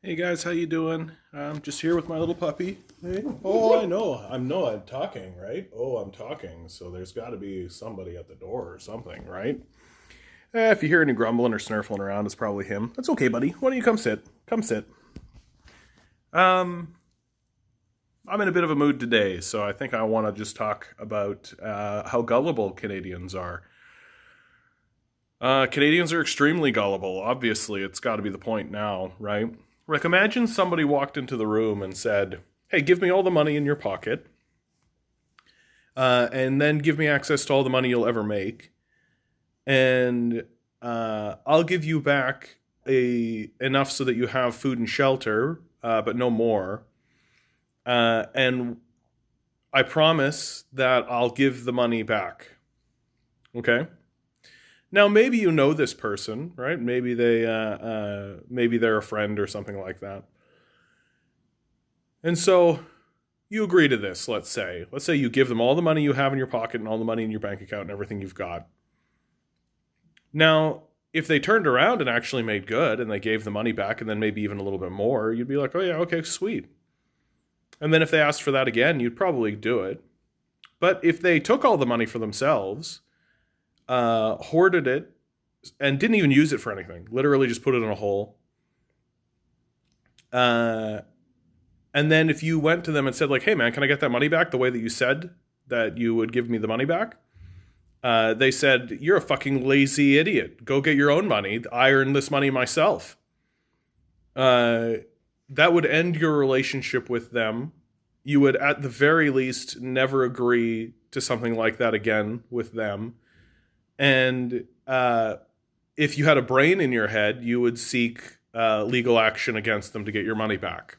Hey guys, how you doing? I'm just here with my little puppy. Hey. Oh, I know. I'm talking, right? Oh, I'm talking. So there's got to be somebody at the door or something, right? If you hear any grumbling or snurfling around, it's probably him. That's okay, buddy. Why don't you come sit? Come sit. Um, I'm in a bit of a mood today, so I think I want to just talk about how gullible Canadians are. Canadians are extremely gullible. Obviously, it's got to be the point now, right? Like, imagine somebody walked into the room and said, "Hey, give me all the money in your pocket, and then give me access to all the money you'll ever make, and I'll give you back a enough so that you have food and shelter, but no more. And I promise that I'll give the money back." Okay. Now, maybe you know this person, right? Maybe they're a friend or something like that. And so you agree to this. Let's say you give them all the money you have in your pocket and all the money in your bank account and everything you've got. Now, if they turned around and actually made good and they gave the money back and then maybe even a little bit more, you'd be like, "Oh yeah, okay, sweet." And then if they asked for that again, you'd probably do it. But if they took all the money for themselves, hoarded it, and didn't even use it for anything. Literally just put it in a hole. Uh, and then if you went to them and said, like, "Hey, man, can I get that money back the way that you said that you would give me the money back?" They said, "You're a fucking lazy idiot. Go get your own money. I earned this money myself." That would end your relationship with them. You would, at the very least, never agree to something like that again with them. And if you had a brain in your head, you would seek legal action against them to get your money back.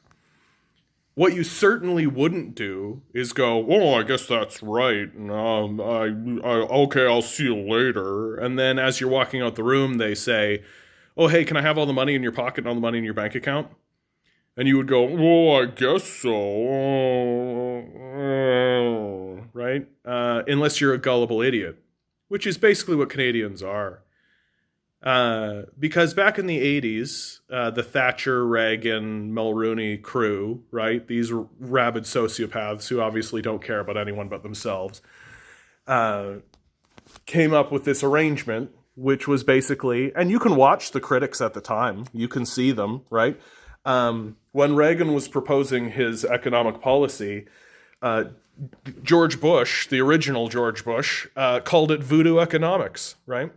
What you certainly wouldn't do is go, "Oh, I guess that's right. Okay, I'll see you later." And then as you're walking out the room, they say, "Oh, hey, can I have all the money in your pocket and all the money in your bank account?" And you would go, "Oh, I guess so." Right? Unless you're a gullible idiot, which is basically what Canadians are. Because back in the 80s, the Thatcher, Reagan, Mulrooney crew, right, these rabid sociopaths who obviously don't care about anyone but themselves, came up with this arrangement, which was basically, and you can watch the critics at the time, you can see them, right? When Reagan was proposing his economic policy, George Bush, the original George Bush, called it voodoo economics, right?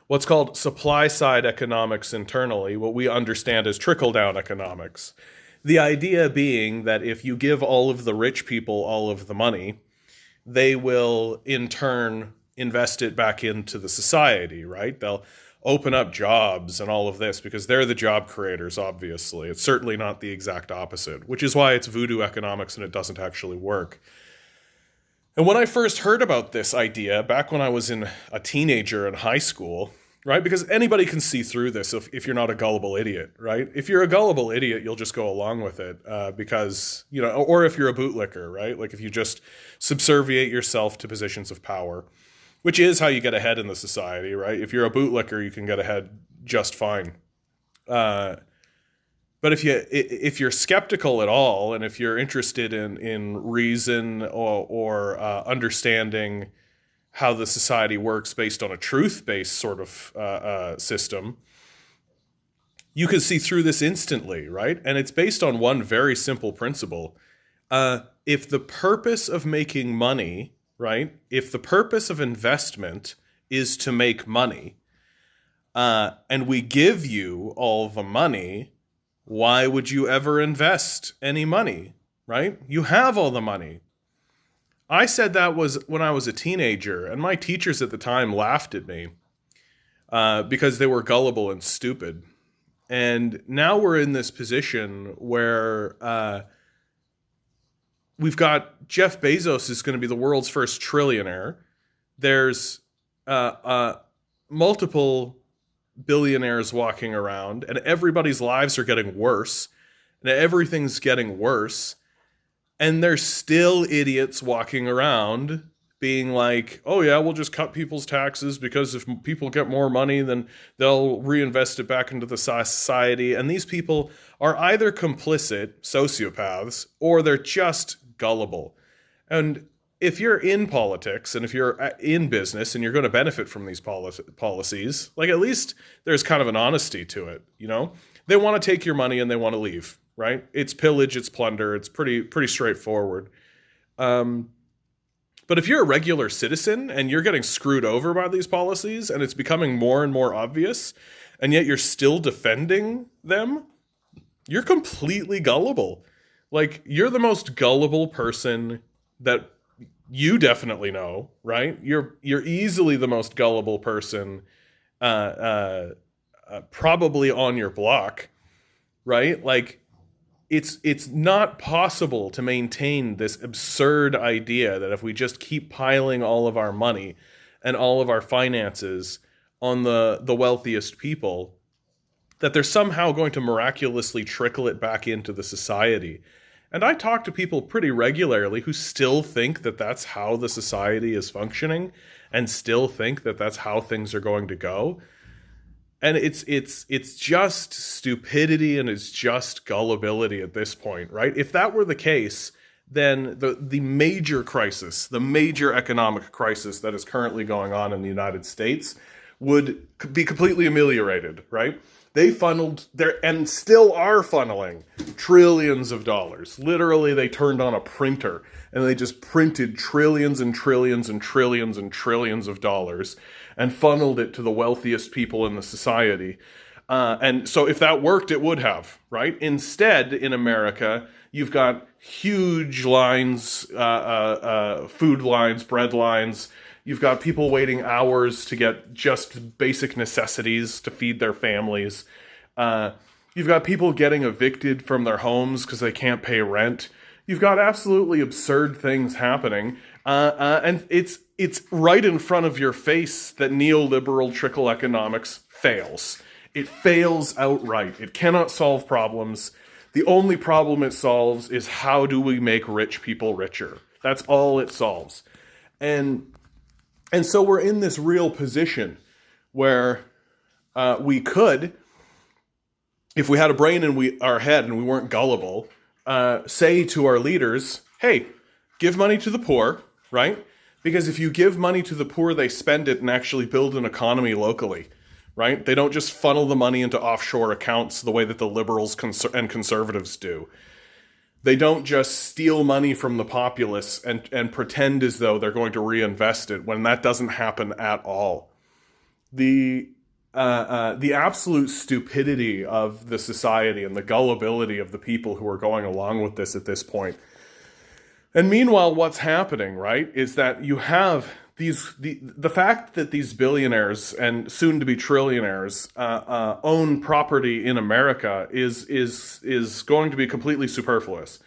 What's called supply-side economics internally, what we understand as trickle-down economics. The idea being that if you give all of the rich people all of the money, they will in turn invest it back into the society, right? They'll open up jobs and all of this because they're the job creators, obviously. It's certainly not the exact opposite, which is why it's voodoo economics and it doesn't actually work. And when I first heard about this idea, back when I was a teenager in high school, right? Because anybody can see through this if you're not a gullible idiot, right? If you're a gullible idiot, you'll just go along with it because, or if you're a bootlicker, right? Like if you just subserviate yourself to positions of power, which is how you get ahead in the society, right? If you're a bootlicker, you can get ahead just fine. But if you're skeptical at all, and if you're interested in reason or understanding how the society works based on a truth-based sort of system, you can see through this instantly, right? And it's based on one very simple principle. If the purpose of making money, right? If the purpose of investment is to make money, and we give you all the money, why would you ever invest any money, right? You have all the money. I said that was when I was a teenager, and my teachers at the time laughed at me because they were gullible and stupid. And now we're in this position where we've got Jeff Bezos is going to be the world's first trillionaire. There's multiple billionaires walking around, and everybody's lives are getting worse, and everything's getting worse, and there's still idiots walking around being like, oh yeah, we'll just cut people's taxes because if people get more money, then they'll reinvest it back into the society. And these people are either complicit sociopaths or they're just gullible. And if you're in politics and if you're in business and you're going to benefit from these policies, like at least there's kind of an honesty to it, you know? They want to take your money and they want to leave, right? It's pillage, it's plunder, it's pretty straightforward. But if you're a regular citizen and you're getting screwed over by these policies and it's becoming more and more obvious, and yet you're still defending them, you're completely gullible. Like, you're the most gullible person that you definitely know, right? You're easily the most gullible person probably on your block, right? Like, it's not possible to maintain this absurd idea that if we just keep piling all of our money and all of our finances on the wealthiest people, that they're somehow going to miraculously trickle it back into the society. And I talk to people pretty regularly who still think that that's how the society is functioning and still think that that's how things are going to go. And it's just stupidity and it's just gullibility at this point, right? If that were the case, then the major crisis, the major economic crisis that is currently going on in the United States would be completely ameliorated, right? They funneled there and still are funneling trillions of dollars. Literally, they turned on a printer and they just printed trillions and trillions and trillions and trillions of dollars and funneled it to the wealthiest people in the society. And so if that worked, it would have, right? Instead, in America, you've got huge lines, food lines, bread lines. You've got people waiting hours to get just basic necessities to feed their families. You've got people getting evicted from their homes because they can't pay rent. You've got absolutely absurd things happening. And it's right in front of your face that neoliberal trickle economics fails. It fails outright. It cannot solve problems. The only problem it solves is how do we make rich people richer? That's all it solves. And so we're in this real position where we could, if we had a brain in our head and we weren't gullible, say to our leaders, hey, give money to the poor, right? Because if you give money to the poor, they spend it and actually build an economy locally, right? They don't just funnel the money into offshore accounts the way that the liberals and conservatives do. They don't just steal money from the populace and pretend as though they're going to reinvest it when that doesn't happen at all. The absolute stupidity of the society and the gullibility of the people who are going along with this at this point. And meanwhile, what's happening, right, is that you have the fact that these billionaires and soon-to-be trillionaires own property in America is going to be completely superfluous.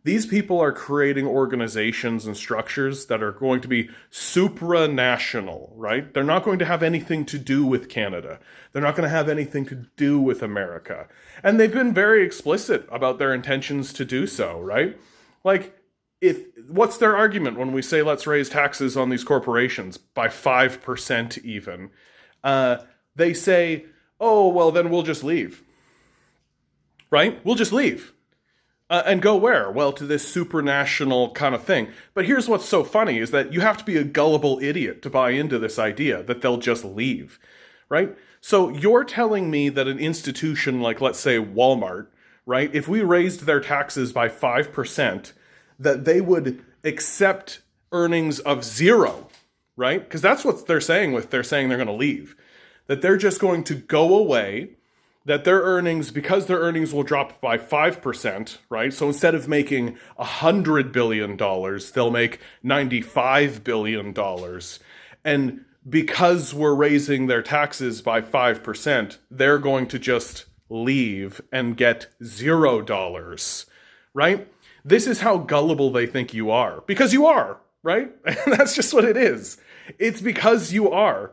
These people are creating organizations and structures that are going to be supranational, right? They're not going to have anything to do with Canada. They're not going to have anything to do with America. And they've been very explicit about their intentions to do so, right? Like, what's their argument when we say let's raise taxes on these corporations by 5% even? They say, oh, well, then we'll just leave, right? We'll just leave. And go where? Well, to this supranational kind of thing. But here's what's so funny is that you have to be a gullible idiot to buy into this idea that they'll just leave, right? So you're telling me that an institution like, let's say, Walmart, right, if we raised their taxes by 5%, that they would accept earnings of zero, right? Because that's what they're saying they're saying they're going to leave. That they're just going to go away, that their earnings, because their earnings will drop by 5%, right? So instead of making $100 billion, they'll make $95 billion. And because we're raising their taxes by 5%, they're going to just leave and get $0, right? This is how gullible they think you are. Because you are, right? And that's just what it is. It's because you are.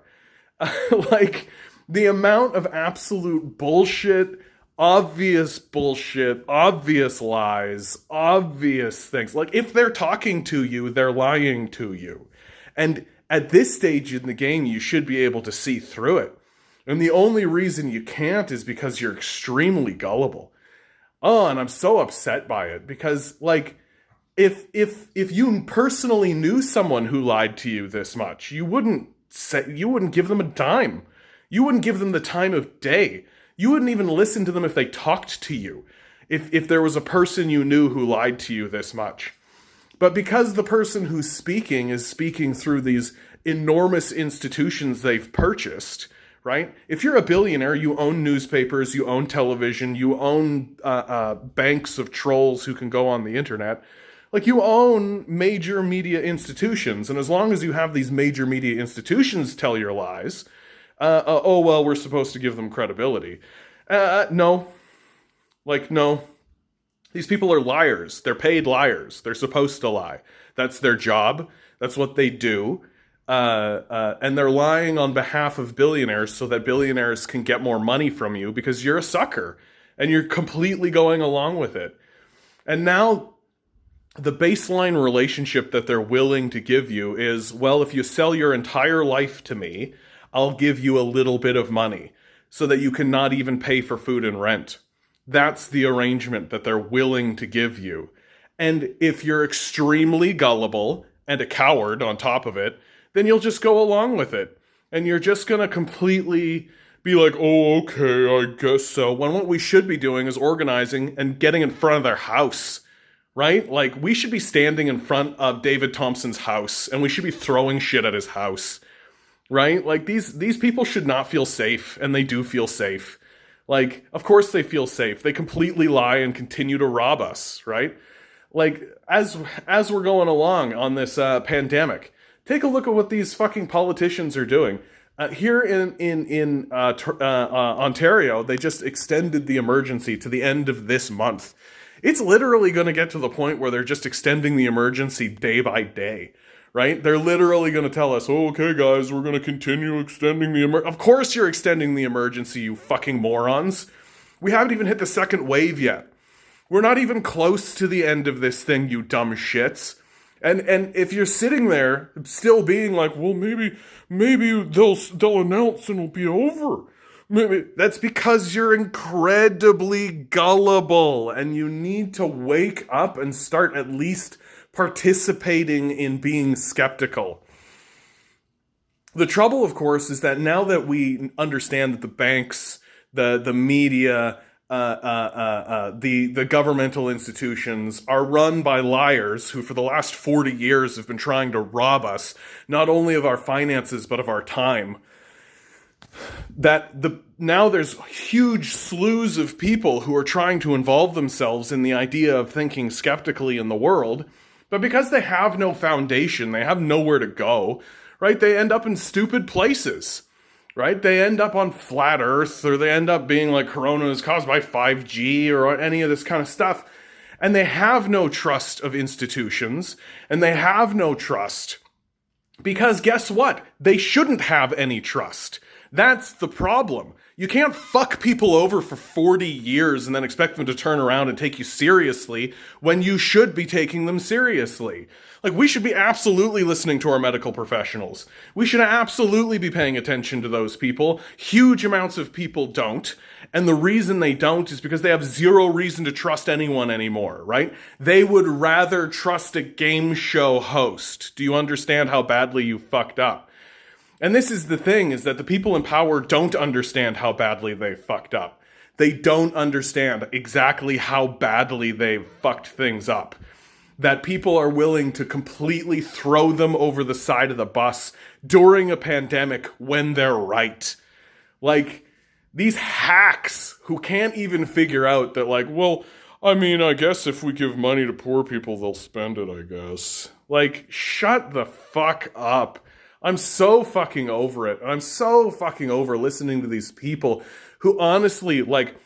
Like, the amount of absolute bullshit, obvious lies, obvious things. Like, if they're talking to you, they're lying to you. And at this stage in the game, you should be able to see through it. And the only reason you can't is because you're extremely gullible. Oh, and I'm so upset by it because, like, if you personally knew someone who lied to you this much, you wouldn't give them a dime. You wouldn't give them the time of day. You wouldn't even listen to them if they talked to you. If there was a person you knew who lied to you this much. But because the person who's speaking is speaking through these enormous institutions they've purchased, right? If you're a billionaire, you own newspapers, you own television, you own banks of trolls who can go on the internet. Like, you own major media institutions, and as long as you have these major media institutions tell your lies, oh, well, we're supposed to give them credibility. No. Like, no. These people are liars. They're paid liars. They're supposed to lie. That's their job. That's what they do. And they're lying on behalf of billionaires so that billionaires can get more money from you because you're a sucker and you're completely going along with it. And now the baseline relationship that they're willing to give you is, well, if you sell your entire life to me, I'll give you a little bit of money so that you can not even pay for food and rent. That's the arrangement that they're willing to give you. And if you're extremely gullible and a coward on top of it, then you'll just go along with it. And you're just going to completely be like, oh, okay, I guess so. When what we should be doing is organizing and getting in front of their house, right? Like, we should be standing in front of David Thompson's house and we should be throwing shit at his house, right? Like, these people should not feel safe, and they do feel safe. Like, of course they feel safe. They completely lie and continue to rob us, right? Like, as we're going along on this pandemic, take a look at what these fucking politicians are doing. Here in Ontario, they just extended the emergency to the end of this month. It's literally going to get to the point where they're just extending the emergency day by day, right? They're literally going to tell us, oh, okay, guys, we're going to continue extending the emergency. Of course you're extending the emergency, you fucking morons. We haven't even hit the second wave yet. We're not even close to the end of this thing, you dumb shits. And if you're sitting there still being like, well, maybe they'll announce and it'll be over. Maybe that's because you're incredibly gullible and you need to wake up and start at least participating in being skeptical. The trouble, of course, is that now that we understand that the banks, the media, the governmental institutions are run by liars who for the last 40 years have been trying to rob us, not only of our finances, but of our time. Now there's huge slews of people who are trying to involve themselves in the idea of thinking skeptically in the world, but because they have no foundation, they have nowhere to go, right? They end up in stupid places. Right? They end up on flat Earth, or they end up being like Corona is caused by 5G or any of this kind of stuff. And they have no trust of institutions, and they have no trust because guess what? They shouldn't have any trust. That's the problem. You can't fuck people over for 40 years and then expect them to turn around and take you seriously when you should be taking them seriously. Like, we should be absolutely listening to our medical professionals. We should absolutely be paying attention to those people. Huge amounts of people don't. And the reason they don't is because they have zero reason to trust anyone anymore, right? They would rather trust a game show host. Do you understand how badly you fucked up? And this is the thing, is that the people in power don't understand how badly they fucked up. They don't understand exactly how badly they've fucked things up. That people are willing to completely throw them over the side of the bus during a pandemic when they're right. Like, these hacks who can't even figure out that, like, well, I mean, I guess if we give money to poor people, they'll spend it, I guess. Like, shut the fuck up. I'm so fucking over it. I'm so fucking over listening to these people who honestly, like,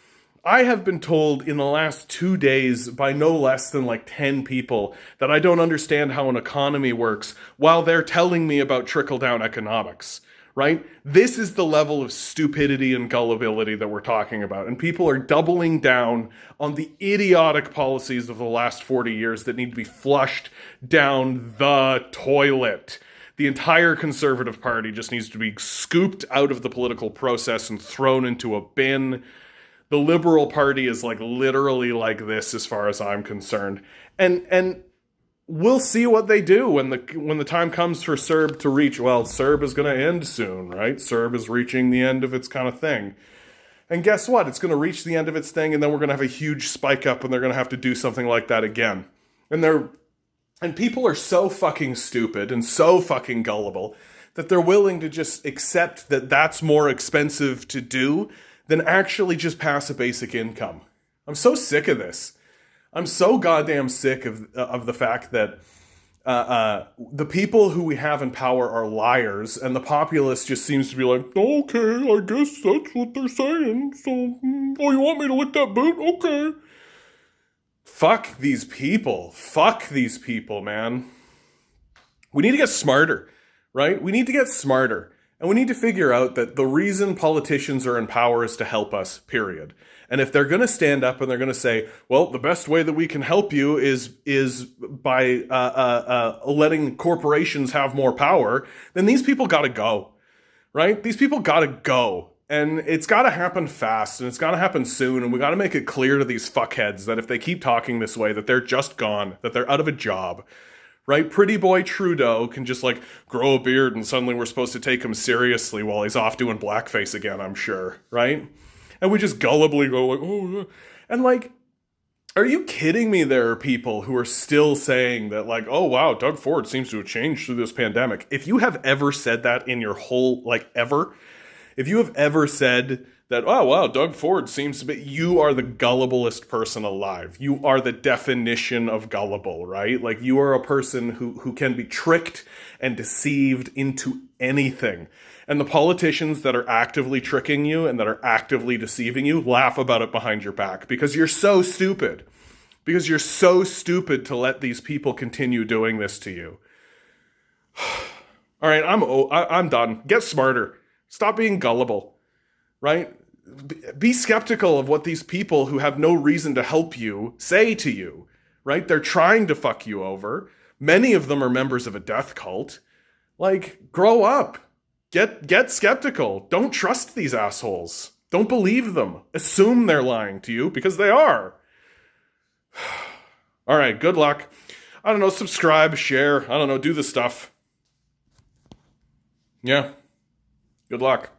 I have been told in the last 2 days by no less than like 10 people that I don't understand how an economy works while they're telling me about trickle-down economics, right? This is the level of stupidity and gullibility that we're talking about. And people are doubling down on the idiotic policies of the last 40 years that need to be flushed down the toilet. The entire Conservative Party just needs to be scooped out of the political process and thrown into a bin. The Liberal Party is like literally like this as far as I'm concerned. And we'll see what they do when the time comes for CERB to reach. Well, CERB is going to end soon, right? CERB is reaching the end of its kind of thing. And guess what? It's going to reach the end of its thing, and then we're going to have a huge spike up, and they're going to have to do something like that again. And people are so fucking stupid and so fucking gullible that they're willing to just accept that that's more expensive to do than actually just pass a basic income. I'm so sick of this. I'm so goddamn sick of the fact that the people who we have in power are liars, and the populace just seems to be like, okay, I guess that's what they're saying. So, oh, you want me to lick that boot? Okay. Fuck these people. Fuck these people, man. We need to get smarter, right? We need to get smarter. And we need to figure out that the reason politicians are in power is to help us, period. And if they're going to stand up and they're going to say, well, the best way that we can help you is by letting corporations have more power, then these people got to go, right? These people got to go. And it's got to happen fast, and it's got to happen soon, and we got to make it clear to these fuckheads that if they keep talking this way, that they're just gone, that they're out of a job. Right? Pretty boy Trudeau can just like grow a beard and suddenly we're supposed to take him seriously while he's off doing blackface again, I'm sure. Right? And we just gullibly go like, oh, and like, are you kidding me? There are people who are still saying that like, oh wow, Doug Ford seems to have changed through this pandemic. If you have ever said that in your whole, like ever, if you have ever said that, oh wow, Doug Ford seems to be, you are the gulliblest person alive. You are the definition of gullible, right? Like you are a person who can be tricked and deceived into anything. And the politicians that are actively tricking you and that are actively deceiving you laugh about it behind your back because you're so stupid. Because you're so stupid to let these people continue doing this to you. All right, I'm done. Get smarter. Stop being gullible. Right? Be skeptical of what these people who have no reason to help you say to you, right? They're trying to fuck you over. Many of them are members of a death cult. Like, grow up. Get skeptical. Don't trust these assholes. Don't believe them. Assume they're lying to you because they are. All right, good luck. I don't know, subscribe, share, I don't know, do the stuff. Yeah. Good luck.